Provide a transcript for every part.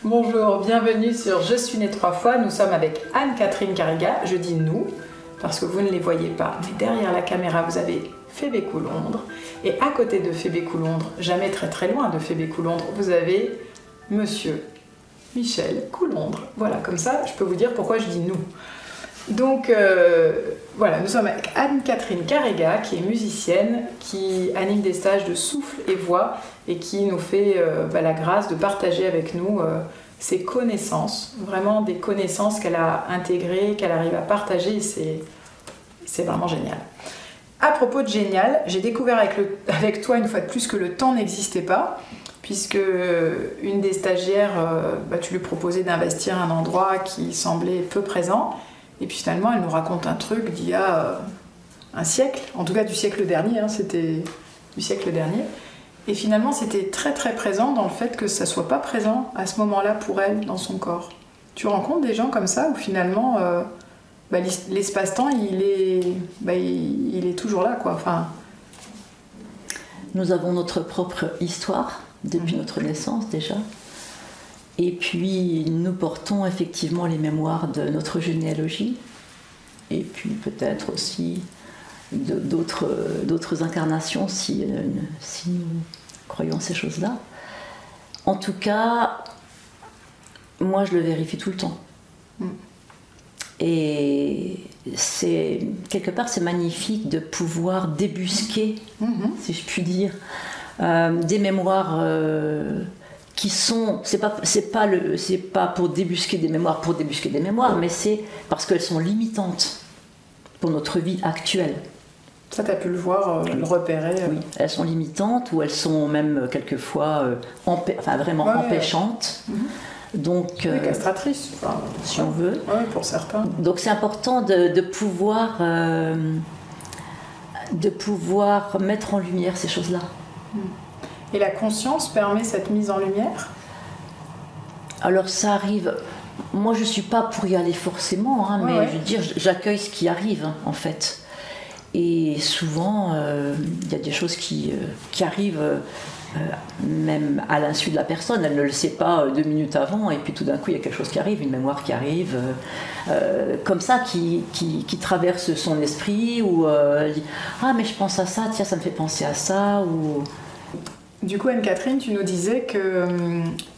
Bonjour, bienvenue sur Je suis née 3 fois. Nous sommes avec Anne-Catherine Garriga. Je dis nous parce que vous ne les voyez pas, mais derrière la caméra vous avez Phébé Coulondre. Et à côté de Phébé Coulondre, jamais très très loin de Phébé Coulondre, vous avez Monsieur Michel Coulondre. Voilà, comme ça je peux vous dire pourquoi je dis nous. Donc voilà, nous sommes avec Anne-Catherine Garriga qui est musicienne, qui anime des stages de souffle et voix et qui nous fait la grâce de partager avec nous ses connaissances, vraiment des connaissances qu'elle a intégrées, qu'elle arrive à partager, et c'est vraiment génial. À propos de génial, j'ai découvert avec toi une fois de plus que le temps n'existait pas, puisque une des stagiaires, tu lui proposais d'investir un endroit qui semblait peu présent. Et puis finalement, elle nous raconte un truc d'il y a un siècle, en tout cas du siècle dernier, c'était du siècle dernier. Et finalement, c'était très très présent dans le fait que ça soit pas présent à ce moment-là pour elle, dans son corps. Tu rencontres des gens comme ça où finalement, l'espace-temps, il est toujours là, quoi. Enfin... Nous avons notre propre histoire, depuis notre naissance déjà. Et puis nous portons effectivement les mémoires de notre généalogie, et puis peut-être aussi d'autres incarnations si nous croyons ces choses-là. En tout cas, moi je le vérifie tout le temps. Et quelque part c'est magnifique de pouvoir débusquer, si je puis dire, des mémoires... qui sont, c'est pas pour débusquer des mémoires, mais c'est parce qu'elles sont limitantes pour notre vie actuelle. Ça, tu as pu le voir, le repérer. Oui, elles sont limitantes ou elles sont même quelquefois vraiment empêchantes. Donc, castratrices, si on veut. Oui, pour certains. Donc c'est important de pouvoir mettre en lumière ces choses-là. Et la conscience permet cette mise en lumière ? Alors ça arrive, moi je ne suis pas pour y aller forcément, mais je veux dire, j'accueille ce qui arrive en fait. Et souvent, il y a des choses qui arrivent même à l'insu de la personne, elle ne le sait pas 2 minutes avant, et puis tout d'un coup il y a quelque chose qui arrive, une mémoire qui arrive, comme ça, qui traverse son esprit, ou elle dit « Ah mais je pense à ça, tiens ça me fait penser à ça », ou... Du coup, Anne-Catherine, tu nous disais qu'il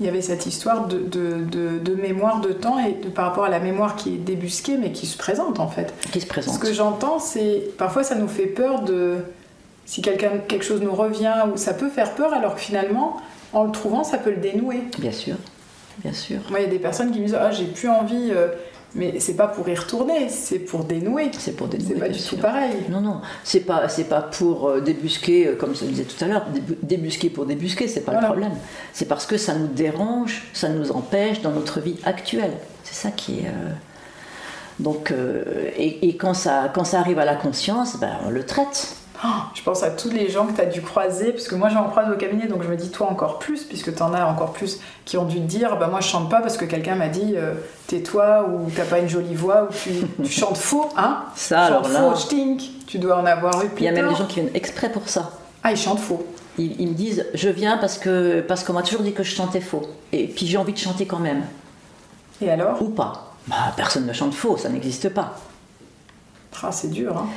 y avait cette histoire de mémoire de temps et par rapport à la mémoire qui est débusquée mais qui se présente en fait. Qui se présente. Ce que j'entends, c'est parfois ça nous fait peur si quelque chose nous revient, ou ça peut faire peur alors que finalement, en le trouvant, ça peut le dénouer. Bien sûr, bien sûr. Moi, il y a des personnes qui me disent « Ah, j'ai plus envie... Mais c'est pas pour y retourner, c'est pour dénouer. C'est pour dénouer. C'est pas du tout pareil. Non, c'est pas pour débusquer, comme je le disais tout à l'heure, débusquer pour débusquer, c'est pas le problème. C'est parce que ça nous dérange, ça nous empêche dans notre vie actuelle. C'est ça qui est... Donc, et quand ça arrive à la conscience, on le traite. Je pense à tous les gens que tu as dû croiser, parce que moi j'en croise au cabinet, donc je me dis toi encore plus, puisque tu en as encore plus qui ont dû te dire moi je chante pas parce que quelqu'un m'a dit tais-toi, ou t'as pas une jolie voix, ou tu chantes faux, hein. Ça, alors là, faux, stink. Tu dois en avoir eu plus. Il y a même des gens qui viennent exprès pour ça. Ah, ils chantent faux. Ils me disent je viens parce qu'on m'a toujours dit que je chantais faux, et puis j'ai envie de chanter quand même. Et alors ? Ou pas. Personne ne chante faux, ça n'existe pas. C'est dur, hein.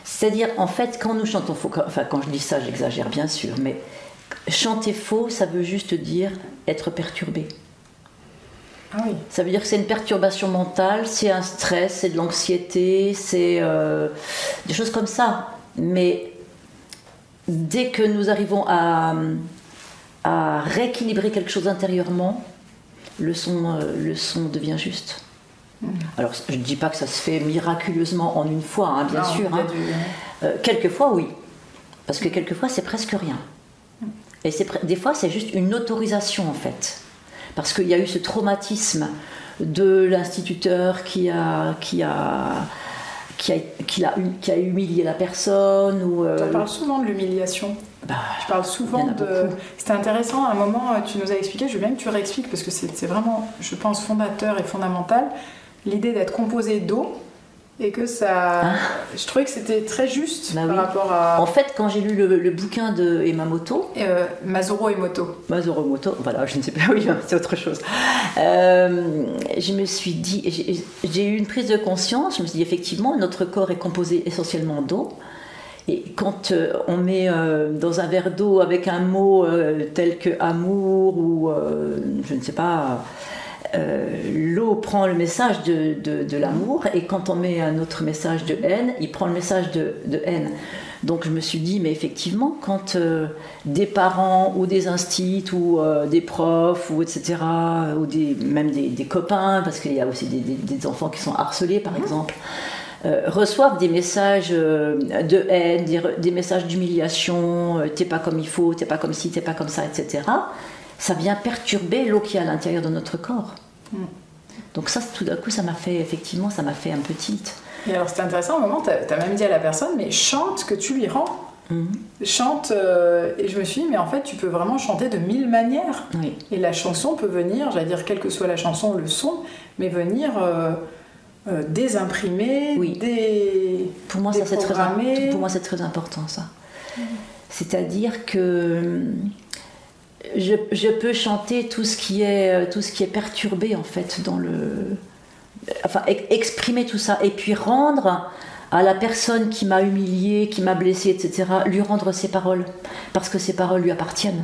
C'est-à-dire, en fait, quand nous chantons faux, quand je dis ça, j'exagère bien sûr, mais chanter faux, ça veut juste dire être perturbé. Ah oui. Ça veut dire que c'est une perturbation mentale, c'est un stress, c'est de l'anxiété, c'est des choses comme ça. Mais dès que nous arrivons à rééquilibrer quelque chose intérieurement, le son devient juste. Alors, je ne dis pas que ça se fait miraculeusement en une fois, bien sûr. Quelquefois, oui. Parce que quelquefois, c'est presque rien. Et des fois, c'est juste une autorisation, en fait. Parce qu'il y a eu ce traumatisme de l'instituteur qui a humilié la personne. Tu parles souvent de l'humiliation. Je parle souvent de... C'était intéressant, à un moment, tu nous as expliqué, je veux bien que tu réexpliques, parce que c'est vraiment, je pense, fondateur et fondamental. L'idée d'être composé d'eau Et que ça... Je trouvais que c'était très juste par rapport à... En fait, quand j'ai lu le bouquin de Emamoto... Masaru Emoto. Masaru Emoto, voilà, je ne sais pas, oui, c'est autre chose. Je me suis dit... J'ai eu une prise de conscience, je me suis dit, effectivement, notre corps est composé essentiellement d'eau. Et quand on met dans un verre d'eau avec un mot tel que amour ou je ne sais pas... l'eau prend le message de l'amour, et quand on met un autre message de haine, il prend le message de haine. Donc je me suis dit, mais effectivement, quand des parents ou des instits ou des profs ou etc., ou même des copains, parce qu'il y a aussi des enfants qui sont harcelés par exemple, reçoivent des messages de haine, des messages d'humiliation, t'es pas comme il faut, t'es pas comme ci, t'es pas comme ça, etc., ça vient perturber l'eau qui est à l'intérieur de notre corps. Donc ça, tout d'un coup, ça m'a fait un peu tilt. Et alors c'est intéressant, au moment, tu as même dit à la personne, mais chante que tu lui rends. Chante, et je me suis dit, mais en fait, tu peux vraiment chanter de 1000 manières. Oui. Et la chanson peut venir, j'allais dire, quelle que soit la chanson, le son, mais venir désimprimer, pour moi, c'est très important, ça. C'est-à-dire que... Je peux chanter tout ce qui est perturbé en fait exprimer tout ça, et puis rendre à la personne qui m'a humiliée, qui m'a blessée, etc., lui rendre ses paroles, parce que ses paroles lui appartiennent.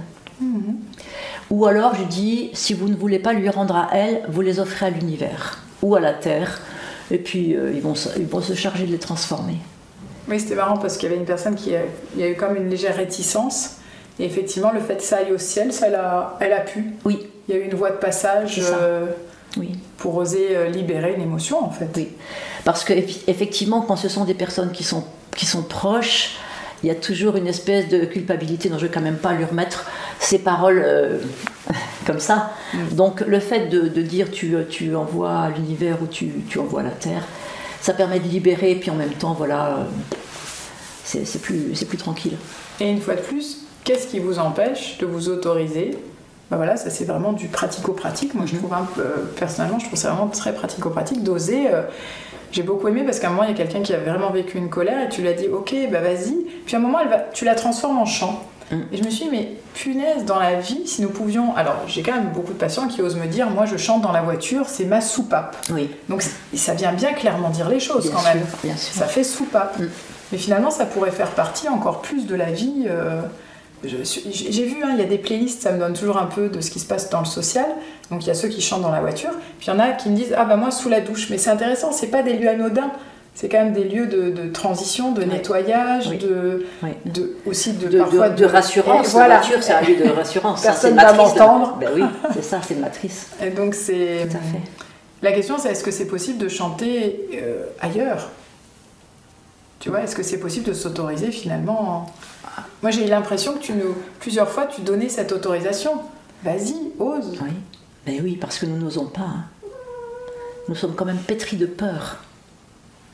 Ou alors je dis, si vous ne voulez pas lui rendre à elle, vous les offrez à l'univers ou à la terre, et puis ils vont se charger de les transformer. Oui, c'était marrant parce qu'il y avait une personne il y a eu comme une légère réticence. Et effectivement, le fait que ça aille au ciel, elle a pu. Oui. Il y a eu une voie de passage pour oser libérer une émotion, en fait. Oui. Parce qu'effectivement, quand ce sont des personnes qui sont proches, il y a toujours une espèce de culpabilité. Donc je ne vais quand même pas lui remettre ces paroles comme ça. Donc le fait de dire tu envoies à l'univers ou tu envoies à la terre, ça permet de libérer, et puis en même temps, voilà, c'est plus tranquille. Et une fois de plus, qu'est-ce qui vous empêche de vous autoriser? Ben voilà, ça c'est vraiment du pratico-pratique. Moi je trouve personnellement, je trouve ça vraiment très pratico-pratique d'oser. J'ai beaucoup aimé parce qu'à un moment il y a quelqu'un qui a vraiment vécu une colère et tu lui as dit ok, bah vas-y. Puis à un moment tu la transformes en chant. Et je me suis dit mais punaise, dans la vie, si nous pouvions... Alors j'ai quand même beaucoup de patients qui osent me dire moi je chante dans la voiture, c'est ma soupape. Oui. Donc ça vient bien clairement dire les choses bien quand sûr, même. Bien sûr. Ça fait soupape. Mais finalement ça pourrait faire partie encore plus de la vie. J'ai vu, il y a des playlists, ça me donne toujours un peu de ce qui se passe dans le social. Donc il y a ceux qui chantent dans la voiture, puis il y en a qui me disent ah bah moi sous la douche. Mais c'est intéressant, c'est pas des lieux anodins, c'est quand même des lieux de transition, de nettoyage, aussi parfois de rassurance. Voilà. La voiture, c'est un lieu de rassurance. Personne ne va m'entendre. Ben oui, c'est ça, c'est une matrice. Et donc c'est. Tout à fait. La question c'est est-ce que c'est possible de chanter ailleurs? Tu vois, est-ce que c'est possible de s'autoriser finalement? Moi j'ai eu l'impression que plusieurs fois tu donnais cette autorisation. Vas-y, ose. Oui, ben oui, parce que nous n'osons pas. Nous sommes quand même pétris de peur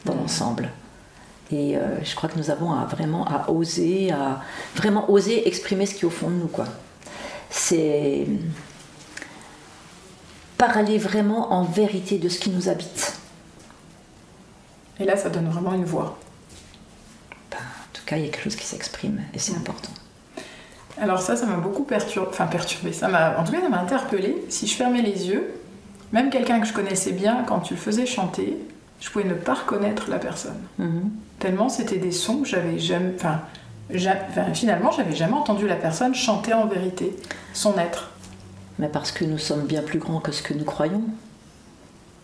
dans l'ensemble. Et je crois que nous avons vraiment à oser exprimer ce qui est au fond de nous, quoi. C'est parler vraiment en vérité de ce qui nous habite. Et là, ça donne vraiment une voix. En tout cas, il y a quelque chose qui s'exprime et c'est important. Alors ça m'a beaucoup perturbé. En tout cas, ça m'a interpellée. Si je fermais les yeux, même quelqu'un que je connaissais bien, quand tu le faisais chanter, je pouvais ne pas reconnaître la personne. Tellement c'était des sons que j'avais jamais... finalement, j'avais jamais entendu la personne chanter en vérité son être. Mais parce que nous sommes bien plus grands que ce que nous croyons.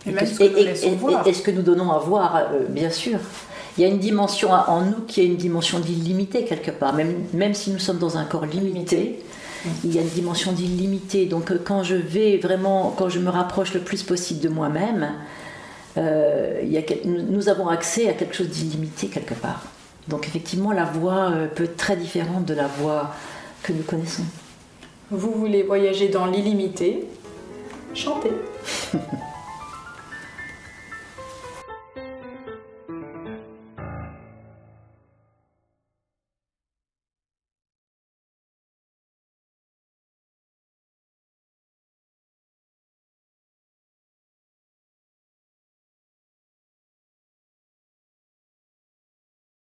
Et même ce que nous laissons voir. Et ce que nous donnons à voir, bien sûr. Il y a une dimension en nous qui est une dimension d'illimité quelque part. Même si nous sommes dans un corps limité, il y a une dimension d'illimité. Donc quand je me rapproche le plus possible de moi-même, nous avons accès à quelque chose d'illimité quelque part. Donc effectivement, la voix peut être très différente de la voix que nous connaissons. Vous voulez voyager dans l'illimité, chantez.